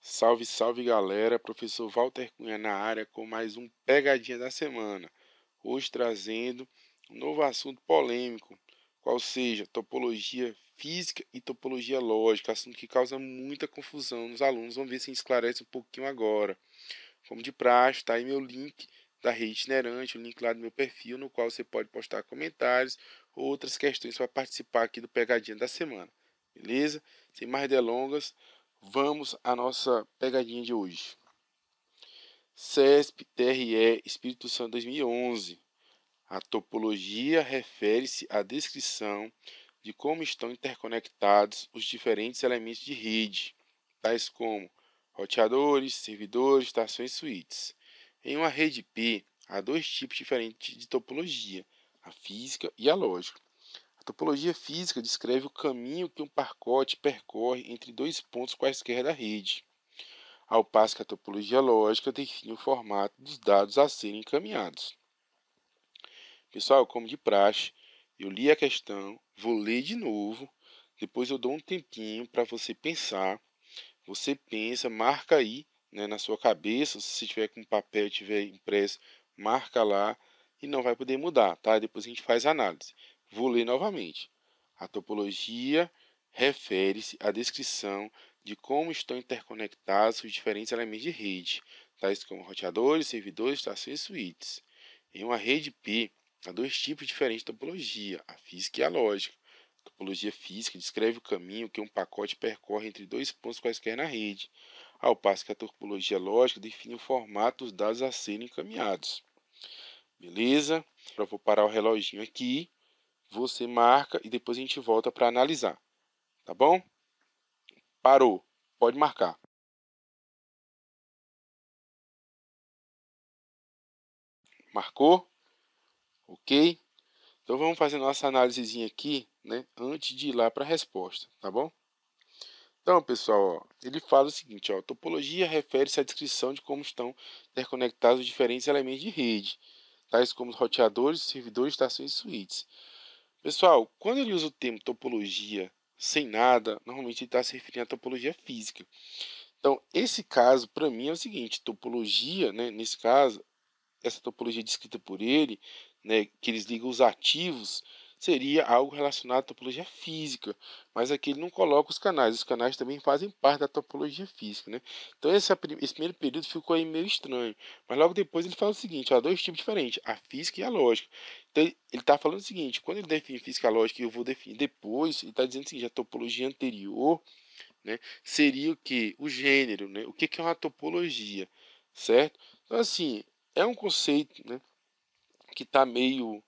Salve, salve galera, professor Walter Cunha na área com mais um Pegadinha da Semana. Hoje trazendo um novo assunto polêmico, qual seja topologia física e topologia lógica, assunto que causa muita confusão nos alunos. Vamos ver se a gente esclarece um pouquinho agora. Como de praxe, está aí meu link da rede itinerante, o link lá do meu perfil, no qual você pode postar comentários ou outras questões para participar aqui do Pegadinha da Semana. Beleza? Sem mais delongas, vamos à nossa pegadinha de hoje. CESP TRE Espírito Santo 2011. A topologia refere-se à descrição de como estão interconectados os diferentes elementos de rede, tais como roteadores, servidores, estações e suítes. Em uma rede P, há dois tipos diferentes de topologia, a física e a lógica. A topologia física descreve o caminho que um pacote percorre entre dois pontos quaisquer da rede, ao passo que a topologia lógica define o formato dos dados a serem encaminhados. Pessoal, como de praxe, eu li a questão, vou ler de novo, depois eu dou um tempinho para você pensar. Você pensa, marca aí, né, na sua cabeça, se você tiver com papel e tiver impresso, marca lá e não vai poder mudar, tá? Depois a gente faz a análise. Vou ler novamente. A topologia refere-se à descrição de como estão interconectados os diferentes elementos de rede, tais como roteadores, servidores, estações e suítes. Em uma rede P, há dois tipos diferentes de topologia, a física e a lógica. A topologia física descreve o caminho que um pacote percorre entre dois pontos quaisquer na rede, ao passo que a topologia lógica define o formato dos dados a serem encaminhados. Beleza? Eu vou parar o reloginho aqui, você marca e depois a gente volta para analisar. Tá bom? Parou. Pode marcar. Marcou? Ok? Então vamos fazer nossa análisezinha aqui, né, antes de ir lá para a resposta, tá bom? Então, pessoal, ó, ele fala o seguinte, ó, topologia refere-se à descrição de como estão interconectados os diferentes elementos de rede, tais como os roteadores, servidores, estações e suítes. Pessoal, quando ele usa o termo topologia sem nada, normalmente ele está se referindo à topologia física. Então, esse caso, para mim, é o seguinte, topologia, né, nesse caso, essa topologia descrita por ele, né, que eles ligam os ativos, seria algo relacionado à topologia física, mas aqui ele não coloca os canais também fazem parte da topologia física, né? Então esse primeiro período ficou aí meio estranho, mas logo depois ele fala o seguinte, há dois tipos diferentes, a física e a lógica. Então ele está falando o seguinte, quando ele define física e lógica, e eu vou definir depois, ele está dizendo o seguinte, a topologia anterior, né, seria o que? O gênero, né? O que é uma topologia, certo? Então assim, é um conceito, né, que está meio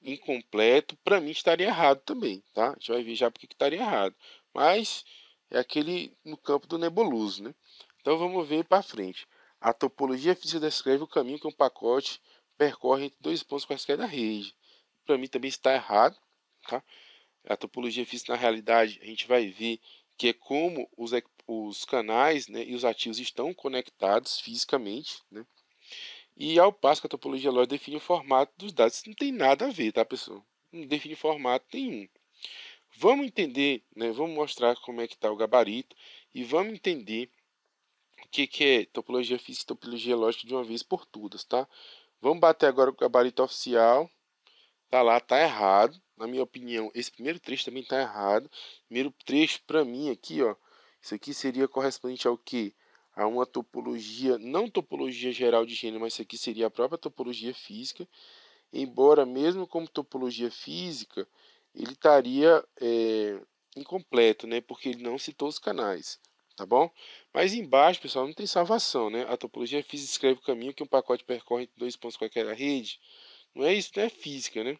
incompleto, para mim estaria errado também, tá? A gente vai ver já porque que estaria errado. Mas é aquele no campo do nebuloso, né? Então vamos ver para frente. A topologia física descreve o caminho que um pacote percorre entre dois pontos quaisquer da rede. Para mim também está errado, tá? A topologia física, na realidade, a gente vai ver que é como os canais, né, e os ativos estão conectados fisicamente, né? E ao passo que a topologia lógica define o formato dos dados. Isso não tem nada a ver, tá, pessoal? Não define formato nenhum. Vamos entender, né? Vamos mostrar como é que está o gabarito e vamos entender o que é topologia física e topologia lógica de uma vez por todas, tá? Vamos bater agora o gabarito oficial. Tá lá, tá errado. Na minha opinião, esse primeiro trecho também tá errado. Primeiro trecho, para mim, aqui, ó, isso aqui seria correspondente ao quê? A uma topologia, não topologia geral de gênero, mas isso aqui seria a própria topologia física. Embora, mesmo como topologia física, ele estaria incompleto, né? Porque ele não citou os canais, tá bom? Mas embaixo, pessoal, não tem salvação, né? A topologia física descreve o caminho que um pacote percorre entre dois pontos qualquer da rede. Não é isso, não é física, né?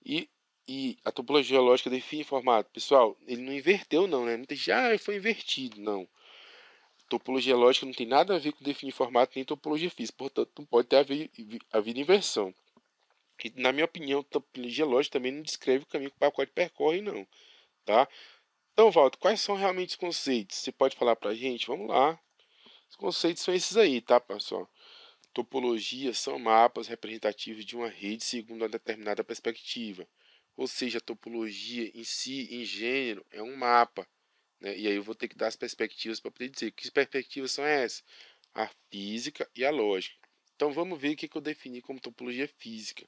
E, e a topologia lógica define formato. Pessoal, ele não inverteu não, né? Não tem, foi invertido, não. Topologia lógica não tem nada a ver com definir formato nem topologia física, portanto não pode ter havido inversão. E, na minha opinião, topologia lógica também não descreve o caminho que o pacote percorre, não. Tá? Então, Walter, quais são realmente os conceitos? Você pode falar para a gente? Vamos lá. Os conceitos são esses aí, tá, pessoal? Topologias são mapas representativos de uma rede segundo uma determinada perspectiva. Ou seja, a topologia em si, em gênero, é um mapa, né? E aí eu vou ter que dar as perspectivas para poder dizer que perspectivas são essas? A física e a lógica. Então vamos ver o que eu defini como topologia física.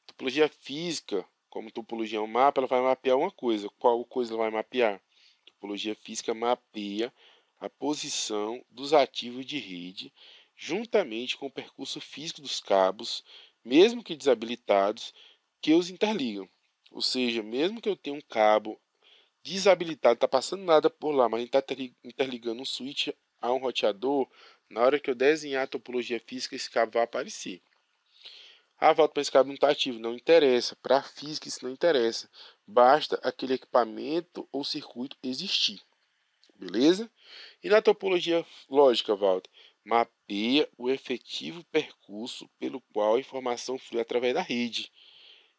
Topologia física, como topologia é um mapa, ela vai mapear uma coisa. Qual coisa ela vai mapear? Topologia física mapeia a posição dos ativos de rede juntamente com o percurso físico dos cabos, mesmo que desabilitados, que os interligam. Ou seja, mesmo que eu tenha um cabo desabilitado, está passando nada por lá, mas a gente está interligando um switch a um roteador, na hora que eu desenhar a topologia física, esse cabo vai aparecer. Ah, volta para esse cabo não está ativo. Não interessa. Para a física isso não interessa. Basta aquele equipamento ou circuito existir. Beleza? E na topologia lógica, Walter, mapeia o efetivo percurso pelo qual a informação flui através da rede.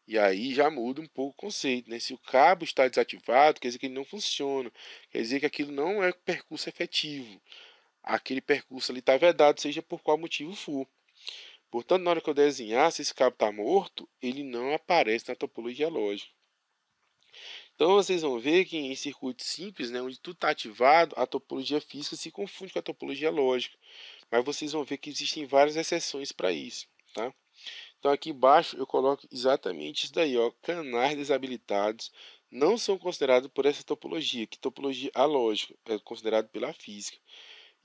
E aí já muda um pouco o conceito, né? Se o cabo está desativado, quer dizer que ele não funciona. Quer dizer que aquilo não é percurso efetivo. Aquele percurso ali está vedado, seja por qual motivo for. Portanto, na hora que eu desenhar, se esse cabo está morto, ele não aparece na topologia lógica. Então, vocês vão ver que em circuitos simples, né, onde tudo está ativado, a topologia física se confunde com a topologia lógica. Mas vocês vão ver que existem várias exceções para isso. Tá? Então, aqui embaixo eu coloco exatamente isso daí. Ó, canais desabilitados não são considerados por essa topologia, que topologia alógica é considerado pela física.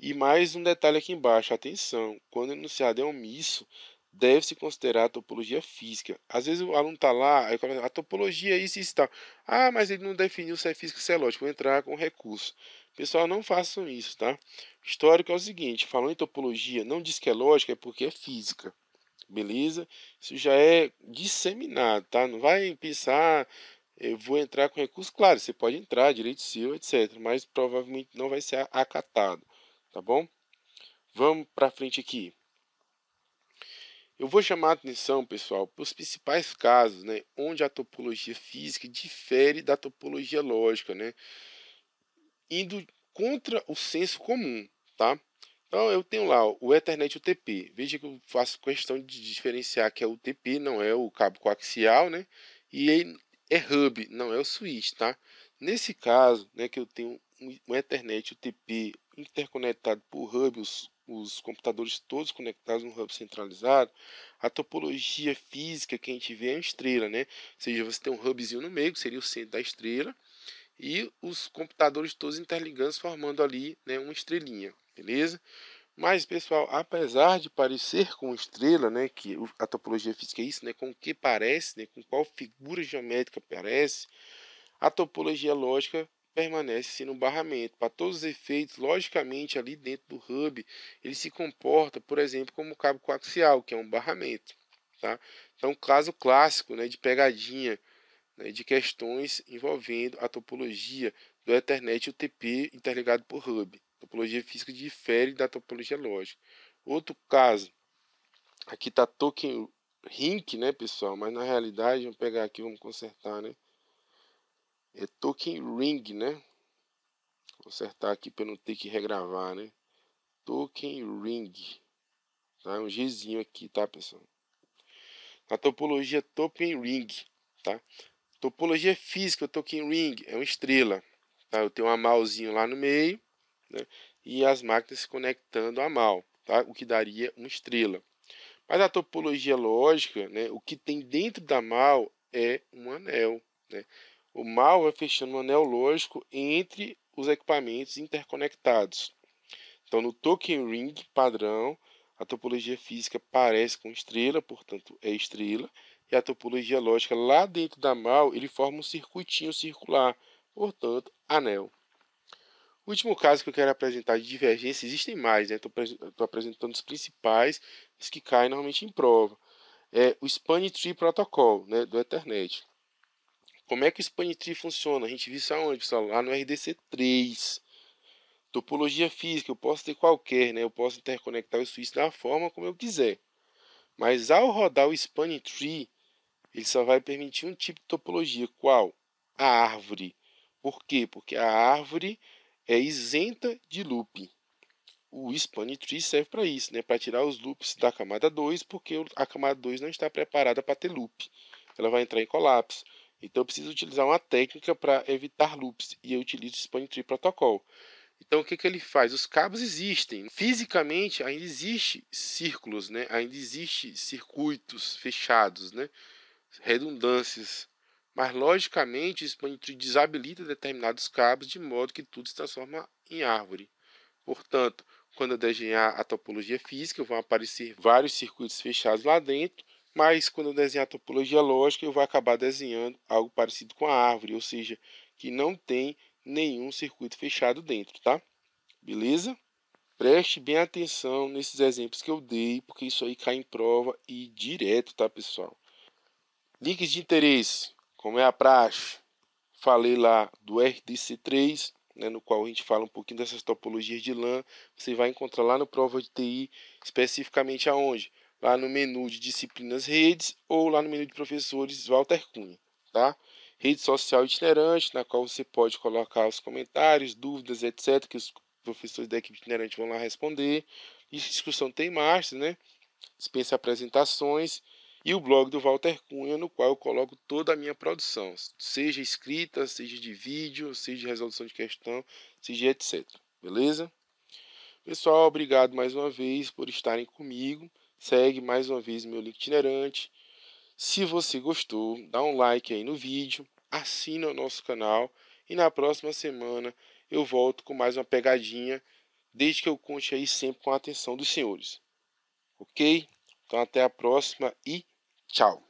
E mais um detalhe aqui embaixo, atenção, quando o enunciado é omisso, deve-se considerar a topologia física. Às vezes o aluno está lá, aí fala, a topologia é isso e isso tal. Ah, mas ele não definiu se é física ou se é lógica, vou entrar com recurso. Pessoal, não façam isso, tá? O histórico é o seguinte, falando em topologia, não diz que é lógica, é porque é física. Beleza? Isso já é disseminado, tá? Não vai pensar, eu vou entrar com recurso. Claro, você pode entrar, direito seu, etc. Mas provavelmente não vai ser acatado. Tá bom? Vamos para frente aqui. Eu vou chamar a atenção, pessoal, para os principais casos, né, onde a topologia física difere da topologia lógica, né, indo contra o senso comum, tá? Então, eu tenho lá o Ethernet UTP. Veja que eu faço questão de diferenciar que é o UTP, não é o cabo coaxial, né? E ele é hub, não é o switch, tá? Nesse caso, né, que eu tenho um Ethernet UTP interconectado por hub, os computadores todos conectados no hub centralizado, a topologia física que a gente vê é uma estrela, né? Ou seja, você tem um hubzinho no meio, que seria o centro da estrela, e os computadores todos interligando, formando ali, né, uma estrelinha, beleza? Mas, pessoal, apesar de parecer com estrela, né, que a topologia física é isso, né, com o que parece, né, com qual figura geométrica parece, a topologia lógica permanece sendo um barramento. Para todos os efeitos, logicamente, ali dentro do hub, ele se comporta, por exemplo, como o cabo coaxial, que é um barramento. Tá? Então, caso clássico, né, de pegadinha, né, de questões envolvendo a topologia do Ethernet UTP interligado por hub. A topologia física difere da topologia lógica. Outro caso, aqui está token ring, né, pessoal? Mas na realidade, vamos pegar aqui, vamos consertar, né? É token ring, né? Vou consertar aqui para não ter que regravar, né? Token ring, tá? Um Gzinho aqui, tá, pessoal? A topologia token ring, tá? Topologia física, o token ring é uma estrela. Tá? Eu tenho um amalzinho lá no meio, né? E as máquinas se conectando a mal, tá? O que daria uma estrela. Mas a topologia lógica, né? O que tem dentro da mal é um anel. Né? O mal vai fechando um anel lógico entre os equipamentos interconectados. Então, no token ring padrão, a topologia física parece com estrela, portanto é estrela, e a topologia lógica lá dentro da mal, ele forma um circuitinho circular, portanto, anel. O último caso que eu quero apresentar de divergência, existem mais, né? Estou apresentando os principais, os que caem normalmente em prova. É o Spanning Tree Protocol, né, do Ethernet. Como é que o Spanning Tree funciona? A gente viu isso aonde, pessoal? Lá no RDC3. Topologia física, eu posso ter qualquer, né? Eu posso interconectar os switches da forma como eu quiser. Mas ao rodar o Spanning Tree, ele só vai permitir um tipo de topologia. Qual? A árvore. Por quê? Porque a árvore é isenta de loop. O Spanning Tree serve para isso, né? Para tirar os loops da camada 2, porque a camada 2 não está preparada para ter loop. Ela vai entrar em colapso. Então eu preciso utilizar uma técnica para evitar loops e eu utilizo o Spanning Tree Protocol. Então o que ele faz? Os cabos existem. Fisicamente ainda existe círculos, né? Ainda existe circuitos fechados, né? Redundâncias. Mas logicamente o Spanning Tree desabilita determinados cabos de modo que tudo se transforma em árvore. Portanto, quando eu desenhar a topologia física, vão aparecer vários circuitos fechados lá dentro, mas quando eu desenhar a topologia lógica, eu vou acabar desenhando algo parecido com a árvore, ou seja, que não tem nenhum circuito fechado dentro, tá? Beleza? Preste bem atenção nesses exemplos que eu dei, porque isso aí cai em prova e direto, tá, pessoal? Links de interesse, como é a praxe, falei lá do RDC3, né, no qual a gente fala um pouquinho dessas topologias de LAN. Você vai encontrar lá no Prova de TI, especificamente aonde? Lá no menu de disciplinas redes ou lá no menu de professores Walter Cunha, tá? Rede social itinerante, na qual você pode colocar os comentários, dúvidas, etc., que os professores da equipe itinerante vão lá responder. Discussão tem master, né? Dispensa apresentações, e o blog do Walter Cunha, no qual eu coloco toda a minha produção, seja escrita, seja de vídeo, seja de resolução de questão, seja etc. Beleza? Pessoal, obrigado mais uma vez por estarem comigo. Segue mais uma vez meu link itinerante. Se você gostou, dá um like aí no vídeo, assina o nosso canal e na próxima semana eu volto com mais uma pegadinha, desde que eu conte aí sempre com a atenção dos senhores. Ok? Então até a próxima e tchau!